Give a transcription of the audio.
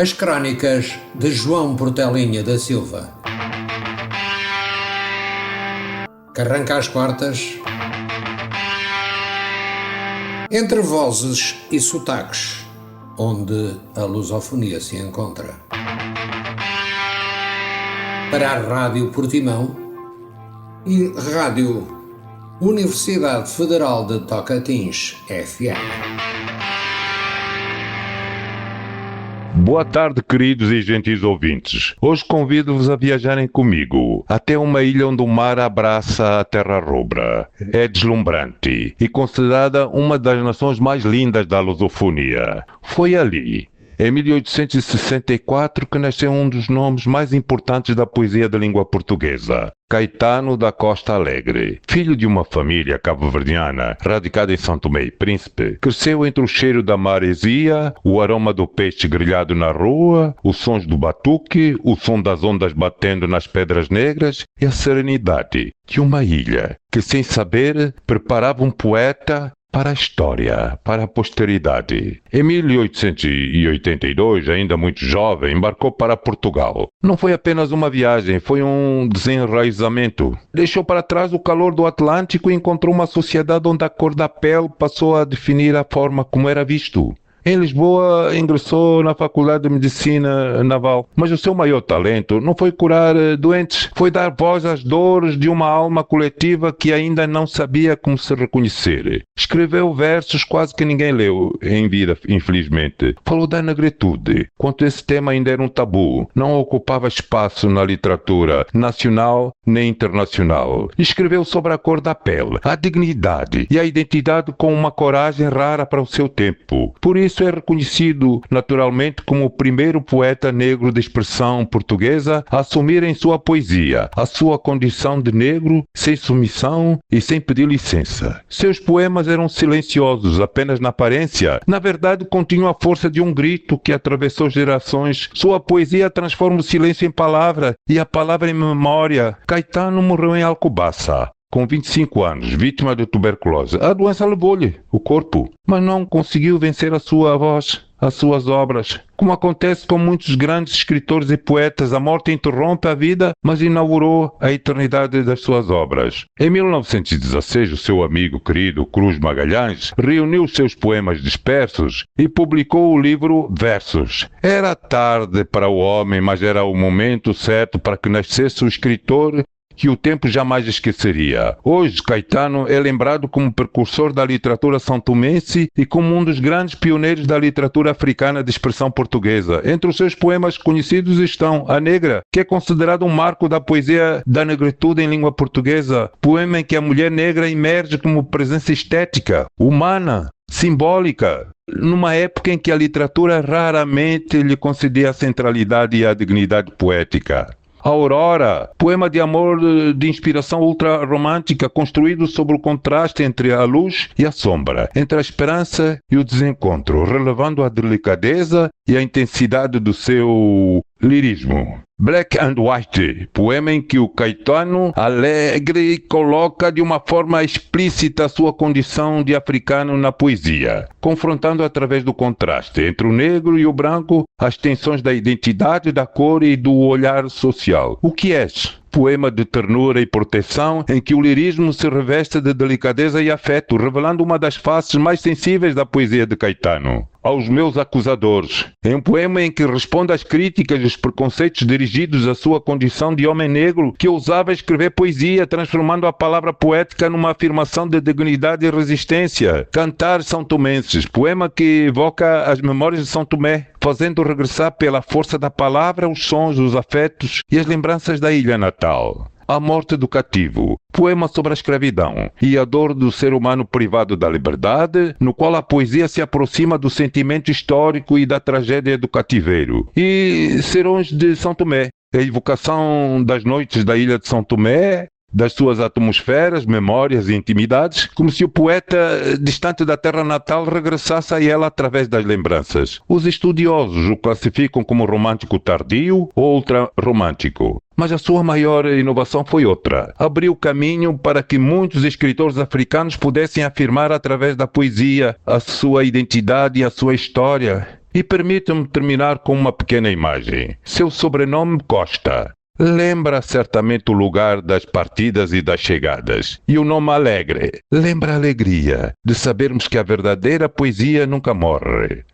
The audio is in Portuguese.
As crónicas de João Portelinha da Silva, que arranca às quartas, entre vozes e sotaques, onde a lusofonia se encontra. Para a Rádio Portimão e Rádio Universidade Federal de Tocantins, FM. Boa tarde, queridos e gentis ouvintes. Hoje convido-vos a viajarem comigo até uma ilha onde o mar abraça a terra rubra. É deslumbrante e considerada uma das nações mais lindas da lusofonia. Foi ali, em 1864, que nasceu um dos nomes mais importantes da poesia da língua portuguesa, Caetano da Costa Alegre. Filho de uma família cabo-verdiana, radicada em São Tomé e Príncipe, cresceu entre o cheiro da maresia, o aroma do peixe grelhado na rua, os sons do batuque, o som das ondas batendo nas pedras negras e a serenidade de uma ilha que, sem saber, preparava um poeta para a história, para a posteridade. Em 1882, ainda muito jovem, embarcou para Portugal. Não foi apenas uma viagem, foi um desenraizamento. Deixou para trás o calor do Atlântico e encontrou uma sociedade onde a cor da pele passou a definir a forma como era visto. Em Lisboa, ingressou na Faculdade de Medicina Naval, mas o seu maior talento não foi curar doentes, foi dar voz às dores de uma alma coletiva que ainda não sabia como se reconhecer. Escreveu versos quase que ninguém leu em vida, infelizmente. Falou da negritude, quando esse tema ainda era um tabu, não ocupava espaço na literatura nacional nem internacional. Escreveu sobre a cor da pele, a dignidade e a identidade com uma coragem rara para o seu tempo. Por isso é reconhecido naturalmente como o primeiro poeta negro de expressão portuguesa a assumir em sua poesia a sua condição de negro, sem submissão e sem pedir licença. Seus poemas eram silenciosos apenas na aparência. Na verdade, continham a força de um grito que atravessou gerações. Sua poesia transforma o silêncio em palavra e a palavra em memória. Caetano morreu em Alcobaça, com 25 anos, vítima de tuberculose. A doença levou-lhe o corpo, mas não conseguiu vencer a sua voz, as suas obras. Como acontece com muitos grandes escritores e poetas, a morte interrompe a vida, mas inaugurou a eternidade das suas obras. Em 1916, o seu amigo querido Cruz Magalhães reuniu seus poemas dispersos e publicou o livro Versos. Era tarde para o homem, mas era o momento certo para que nascesse o escritor que o tempo jamais esqueceria. Hoje, Caetano é lembrado como precursor da literatura santomense e como um dos grandes pioneiros da literatura africana de expressão portuguesa. Entre os seus poemas conhecidos estão A Negra, que é considerado um marco da poesia da negritude em língua portuguesa, poema em que a mulher negra emerge como presença estética, humana, simbólica, numa época em que a literatura raramente lhe concedia a centralidade e a dignidade poética. Aurora, poema de amor de inspiração ultrarromântica, construído sobre o contraste entre a luz e a sombra, entre a esperança e o desencontro, relevando a delicadeza e a intensidade do seu lirismo. Black and White, poema em que o Caetano Alegre coloca de uma forma explícita a sua condição de africano na poesia, confrontando através do contraste entre o negro e o branco as tensões da identidade, da cor e do olhar social. O que és? Poema de ternura e proteção em que o lirismo se reveste de delicadeza e afeto, revelando uma das faces mais sensíveis da poesia de Caetano. Aos meus acusadores, em um poema em que responde às críticas e os preconceitos dirigidos à sua condição de homem negro, que ousava escrever poesia, transformando a palavra poética numa afirmação de dignidade e resistência. Cantar São Tomenses, poema que evoca as memórias de São Tomé, fazendo regressar pela força da palavra os sons, os afetos e as lembranças da ilha natal. A morte do cativo, poema sobre a escravidão e a dor do ser humano privado da liberdade, no qual a poesia se aproxima do sentimento histórico e da tragédia do cativeiro. E Serões de São Tomé, a evocação das noites da ilha de São Tomé, das suas atmosferas, memórias e intimidades, como se o poeta, distante da terra natal, regressasse a ela através das lembranças. Os estudiosos o classificam como romântico tardio ou ultrarromântico. Mas a sua maior inovação foi outra. Abriu caminho para que muitos escritores africanos pudessem afirmar através da poesia a sua identidade e a sua história. E permita-me terminar com uma pequena imagem. Seu sobrenome Costa lembra certamente o lugar das partidas e das chegadas. E o nome Alegre lembra a alegria de sabermos que a verdadeira poesia nunca morre.